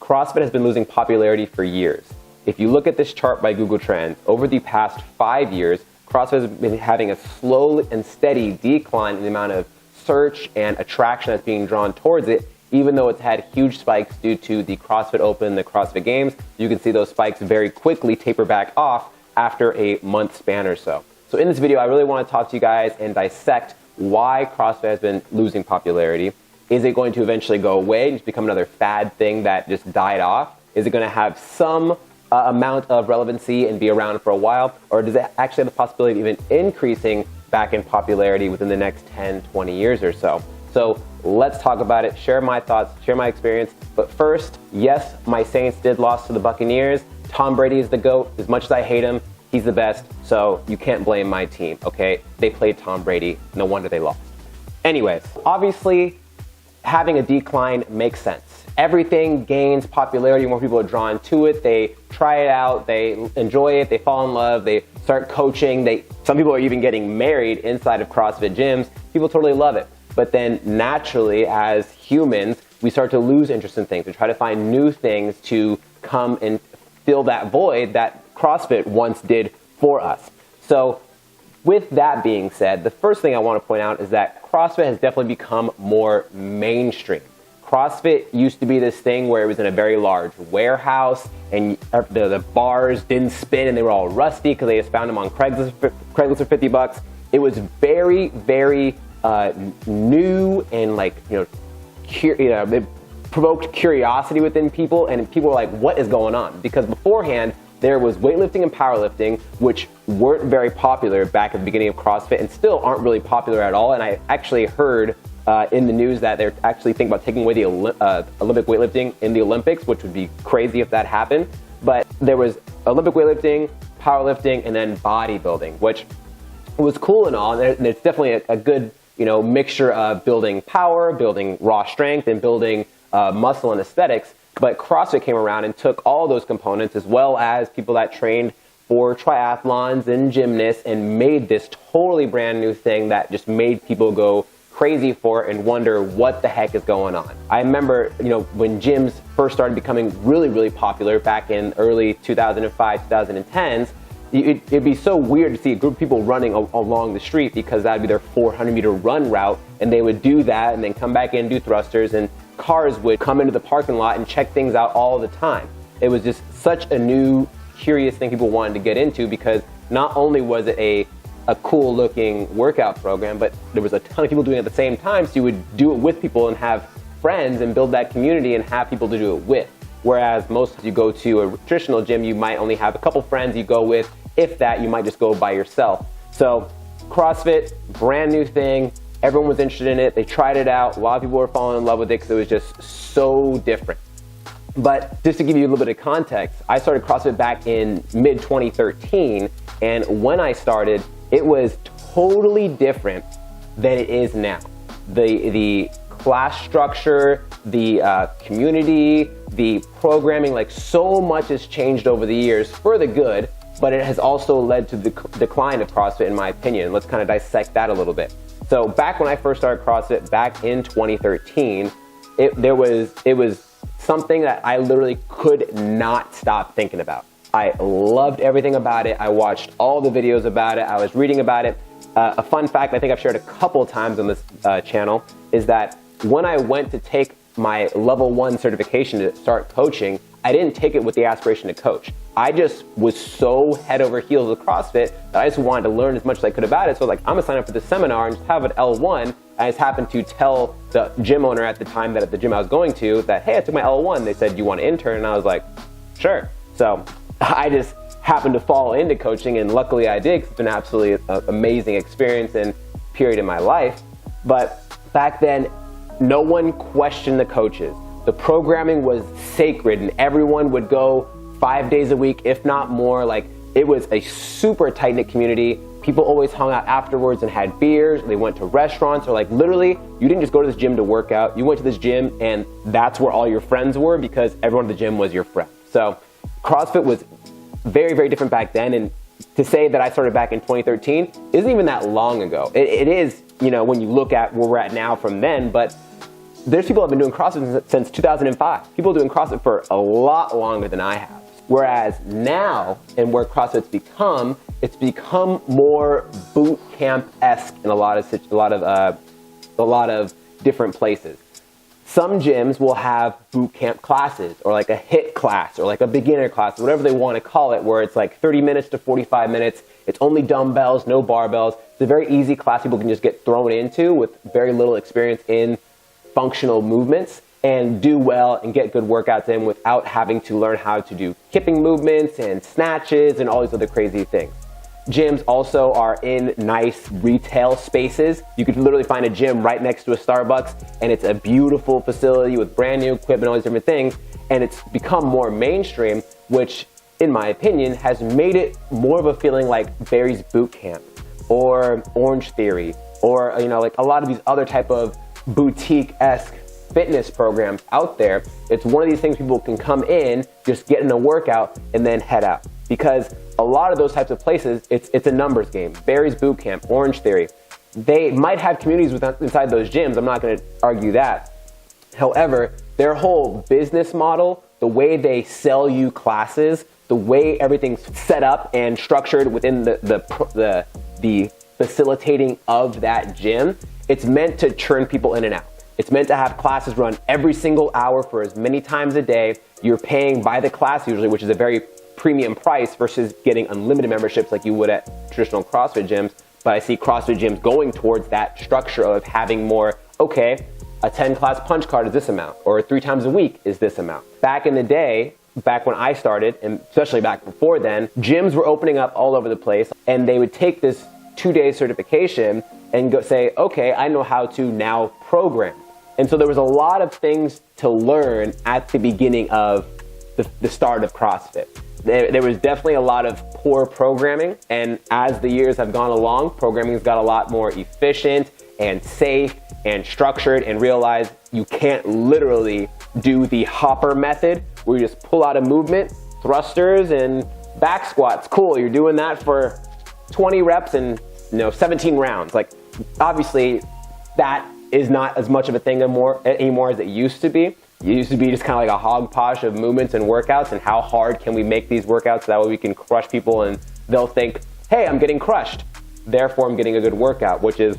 CrossFit has been losing popularity for years. If you look at this chart by Google Trends, over the past 5 years, CrossFit has been having a slow and steady decline in the amount of search and attraction that's being drawn towards it, even though it's had huge spikes due to the CrossFit Open, the CrossFit Games. You can see those spikes very quickly taper back off after a month span or so. So in this video, I really want to talk to you guys and dissect why CrossFit has been losing popularity. Is it going to eventually go away and just become another fad thing that just died off? Is it going to have some amount of relevancy and be around for a while? Or does it actually have the possibility of even increasing back in popularity within the next 10, 20 years or so? So let's talk about it, share my thoughts, share my experience. But first, yes, my Saints did lose to the Buccaneers. Tom Brady is the GOAT. As much as I hate him, he's the best. So you can't blame my team, okay? They played Tom Brady. No wonder they lost. Anyways, obviously, having a decline makes sense. Everything gains popularity, more people are drawn to it, they try it out, they enjoy it, they fall in love, they start coaching, some people are even getting married inside of CrossFit gyms. People totally love it. But then naturally, as humans, we start to lose interest in things. We try to find new things to come and fill that void that CrossFit once did for us. So with that being said, the first thing I want to point out is that CrossFit has definitely become more mainstream. CrossFit used to be this thing where it was in a very large warehouse and the bars didn't spin and they were all rusty because they just found them on Craigslist for $50. It was very, very new and it provoked curiosity within people, and people were like, what is going on? Because beforehand, there was weightlifting and powerlifting, which weren't very popular back at the beginning of CrossFit and still aren't really popular at all. And I actually heard in the news that they're actually thinking about taking away the Olympic weightlifting in the Olympics, which would be crazy if that happened. But there was Olympic weightlifting, powerlifting, and then bodybuilding, which was cool and all. And it's definitely a good, mixture of building power, building raw strength, and building muscle and aesthetics. But CrossFit came around and took all those components, as well as people that trained for triathlons and gymnasts, and made this totally brand new thing that just made people go crazy for it and wonder what the heck is going on. I remember, when gyms first started becoming really, really popular back in early 2005, 2010s, it'd be so weird to see a group of people running along the street because that'd be their 400-meter run route, and they would do that and then come back in and do thrusters, and cars would come into the parking lot and check things out all the time. It was just such a new, curious thing people wanted to get into, because not only was it a cool looking workout program, but there was a ton of people doing it at the same time, so you would do it with people and have friends and build that community and have people to do it with. Whereas most, if you go to a traditional gym, you might only have a couple friends you go with. If that, you might just go by yourself. So CrossFit, brand new thing. Everyone was interested in it. They tried it out. A lot of people were falling in love with it because it was just so different. But just to give you a little bit of context, I started CrossFit back in mid-2013, and when I started, it was totally different than it is now. The class structure, the community, the programming, so much has changed over the years for the good, but it has also led to the decline of CrossFit, in my opinion. Let's kind of dissect that a little bit. So back when I first started CrossFit, back in 2013, it was something that I literally could not stop thinking about. I loved everything about it. I watched all the videos about it. I was reading about it. A fun fact I think I've shared a couple times on this channel is that when I went to take my level 1 certification to start coaching, I didn't take it with the aspiration to coach. I just was so head over heels with CrossFit that I just wanted to learn as much as I could about it. So I was like, I'm gonna sign up for this seminar and just have an L1. I just happened to tell the gym owner at the time that at the gym I was going to that, hey, I took my L1. They said, you want to intern? And I was like, sure. So I just happened to fall into coaching, and luckily I did, because it's been an absolutely amazing experience and period in my life. But back then, no one questioned the coaches. The programming was sacred, and everyone would go 5 days a week, if not more. It was a super tight-knit community. People always hung out afterwards and had beers. They went to restaurants, or literally, you didn't just go to this gym to work out. You went to this gym, and that's where all your friends were, because everyone at the gym was your friend. So CrossFit was very, very different back then, and to say that I started back in 2013 isn't even that long ago. It is, when you look at where we're at now from then, but there's people who have been doing CrossFit since 2005. People doing CrossFit for a lot longer than I have. Whereas now, and where CrossFit's become, it's become more boot camp-esque in a lot of different places. Some gyms will have boot camp classes, or like a HIIT class, or like a beginner class, whatever they want to call it, where it's like 30 minutes to 45 minutes. It's only dumbbells, no barbells. It's a very easy class people can just get thrown into with very little experience in functional movements and do well and get good workouts in without having to learn how to do kipping movements and snatches and all these other crazy things. Gyms also are in nice retail spaces. You could literally find a gym right next to a Starbucks, and it's a beautiful facility with brand new equipment, all these different things, and it's become more mainstream, which, in my opinion, has made it more of a feeling like Barry's Bootcamp or Orange Theory, or like a lot of these other type of boutique-esque fitness programs out there. It's one of these things people can come in, just get in a workout, and then head out. Because a lot of those types of places, it's a numbers game. Barry's Bootcamp, Orange Theory, they might have communities inside those gyms. I'm not going to argue that. However, their whole business model, the way they sell you classes, the way everything's set up and structured within the facilitating of that gym, it's meant to churn people in and out. It's meant to have classes run every single hour for as many times a day. You're paying by the class usually, which is a very premium price versus getting unlimited memberships like you would at traditional CrossFit gyms. But I see CrossFit gyms going towards that structure of having more, okay, a 10 class punch card is this amount, or 3 times a week is this amount. Back in the day, back when I started, and especially back before then, gyms were opening up all over the place, and they would take this 2-day certification and go say, okay, I know how to now program. And so there was a lot of things to learn at the beginning of the start of CrossFit. There was definitely a lot of poor programming, and as the years have gone along, programming has got a lot more efficient and safe and structured, and realize you can't literally do the hopper method where you just pull out a movement, thrusters and back squats. Cool, you're doing that for 20 reps and 17 rounds. Like, obviously that is not as much of a thing anymore as it used to be. It used to be just kind of like a hogposh of movements and workouts, and how hard can we make these workouts so that way we can crush people and they'll think, hey, I'm getting crushed, therefore I'm getting a good workout, which is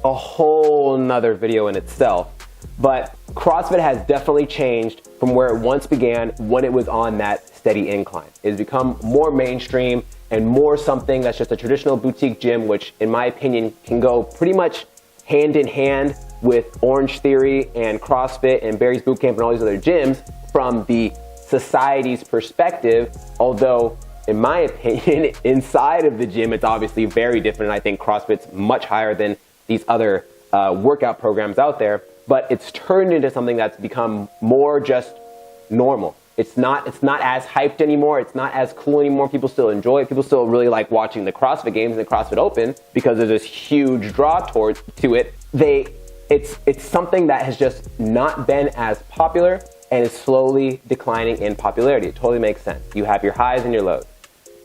a whole nother video in itself. But CrossFit has definitely changed from where it once began when it was on that steady incline. It has become more mainstream and more something that's just a traditional boutique gym, which in my opinion can go pretty much hand in hand with Orange Theory and CrossFit and Barry's Bootcamp and all these other gyms from the society's perspective. Although, in my opinion, inside of the gym, it's obviously very different. And I think CrossFit's much higher than these other workout programs out there. But it's turned into something that's become more just normal. It's not as hyped anymore. It's not as cool anymore. People still enjoy it. People still really like watching the CrossFit Games and the CrossFit Open because there's this huge draw to it. It's something that has just not been as popular and is slowly declining in popularity. It totally makes sense. You have your highs and your lows.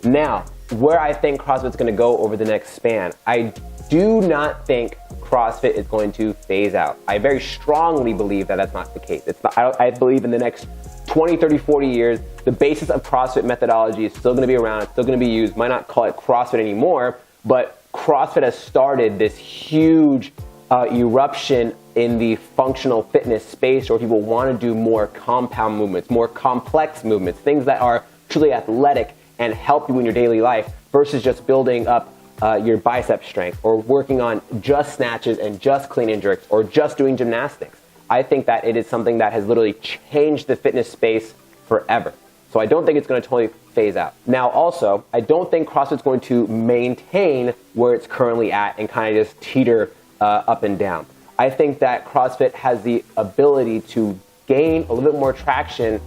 Now, where I think CrossFit's going to go over the next span, I do not think CrossFit is going to phase out. I very strongly believe that that's not the case. I believe in the next 20, 30, 40 years, the basis of CrossFit methodology is still going to be around. It's still going to be used. Might not call it CrossFit anymore, but CrossFit has started this huge eruption in the functional fitness space where people want to do more compound movements, more complex movements, things that are truly athletic and help you in your daily life versus just building up your bicep strength or working on just snatches and just clean and jerks or just doing gymnastics. I think that it is something that has literally changed the fitness space forever. So I don't think it's going to totally phase out. Now also, I don't think CrossFit's going to maintain where it's currently at and kind of just teeter up and down. I think that CrossFit has the ability to gain a little bit more traction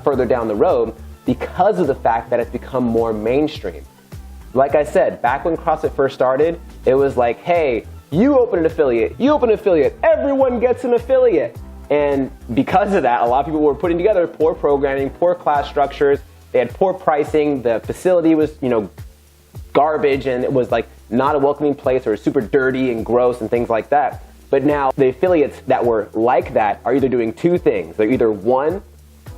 further down the road because of the fact that it's become more mainstream. Like I said, back when CrossFit first started, it was like, hey, you open an affiliate, everyone gets an affiliate. And because of that, a lot of people were putting together poor programming, poor class structures, they had poor pricing, the facility was, garbage, and it was like not a welcoming place or super dirty and gross and things like that. But now the affiliates that were like that are either doing two things. They're either one,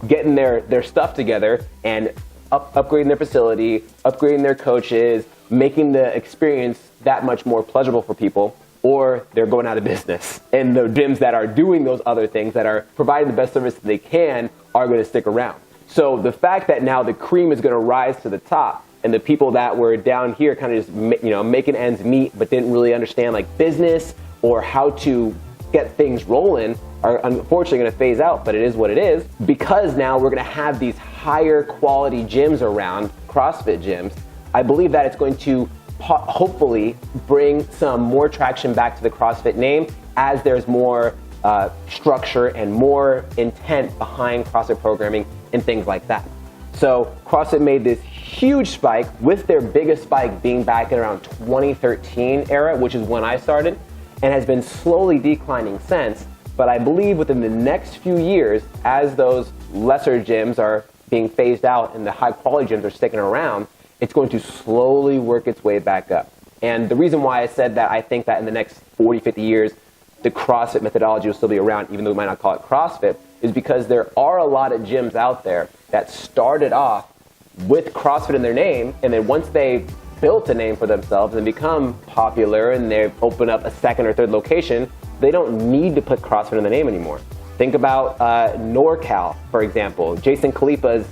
getting their stuff together and upgrading their facility, upgrading their coaches, making the experience that much more pleasurable for people, or they're going out of business. And the gyms that are doing those other things, that are providing the best service that they can, are going to stick around. So the fact that now the cream is going to rise to the top, and the people that were down here kind of just, making ends meet but didn't really understand like business or how to get things rolling, are unfortunately going to phase out, but it is what it is. Because now we're going to have these higher quality gyms around, CrossFit gyms, I believe that it's going to hopefully bring some more traction back to the CrossFit name as there's more structure and more intent behind CrossFit programming and things like that. So CrossFit made this huge spike, with their biggest spike being back in around 2013 era, which is when I started, and has been slowly declining since. But I believe within the next few years, as those lesser gyms are being phased out and the high quality gyms are sticking around, it's going to slowly work its way back up. And the reason why I said that I think that in the next 40, 50 years, the CrossFit methodology will still be around, even though we might not call it CrossFit, is because there are a lot of gyms out there that started off with CrossFit in their name, and then once they built a name for themselves and become popular and they open up a second or third location, they don't need to put CrossFit in the name anymore. Think about NorCal, for example. Jason Khalipa's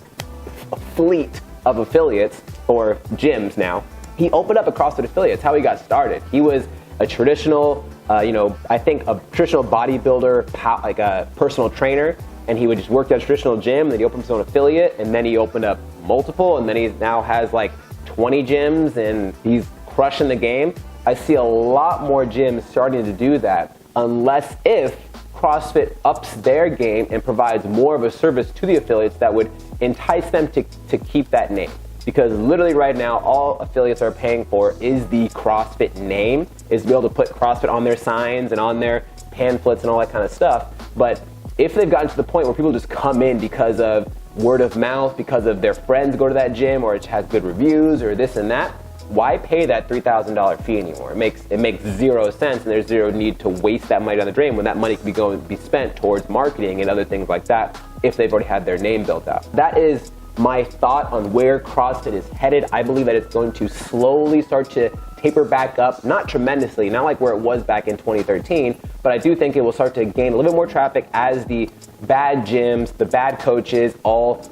fleet of affiliates, or gyms now, he opened up a CrossFit affiliate. That's how he got started. He was a traditional, I think a traditional bodybuilder, like a personal trainer, and he would just work at a traditional gym, then he opened his own affiliate, and then he opened up multiple, and then he now has like 20 gyms, and he's crushing the game. I see a lot more gyms starting to do that, unless if CrossFit ups their game and provides more of a service to the affiliates that would entice them to keep that name. Because literally right now, all affiliates are paying for is the CrossFit name, is to be able to put CrossFit on their signs and on their pamphlets and all that kind of stuff. But if they've gotten to the point where people just come in because of word of mouth, because of their friends go to that gym, or it has good reviews, or this and that, why pay that $3,000 fee anymore? It makes zero sense, and there's zero need to waste that money down the drain when that money could be spent towards marketing and other things like that if they've already had their name built out. That is my thought on where CrossFit is headed. I believe that it's going to slowly start to taper back up, not tremendously, not like where it was back in 2013, but I do think it will start to gain a little bit more traffic as the bad gyms, the bad coaches all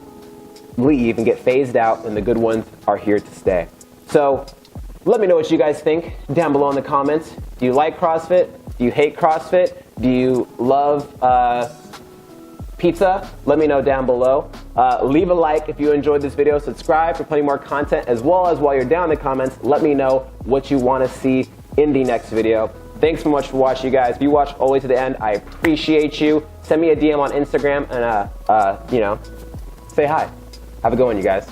leave and get phased out, and the good ones are here to stay. So let me know what you guys think down below in the comments. Do you like CrossFit? Do you hate CrossFit? Do you love pizza? Let me know down below. Leave a like if you enjoyed this video. Subscribe for plenty more content, as well as while you're down in the comments, let me know what you want to see in the next video. Thanks so much for watching, you guys. If you watched all the way to the end, I appreciate you. Send me a DM on Instagram and, say hi. Have a good one, you guys.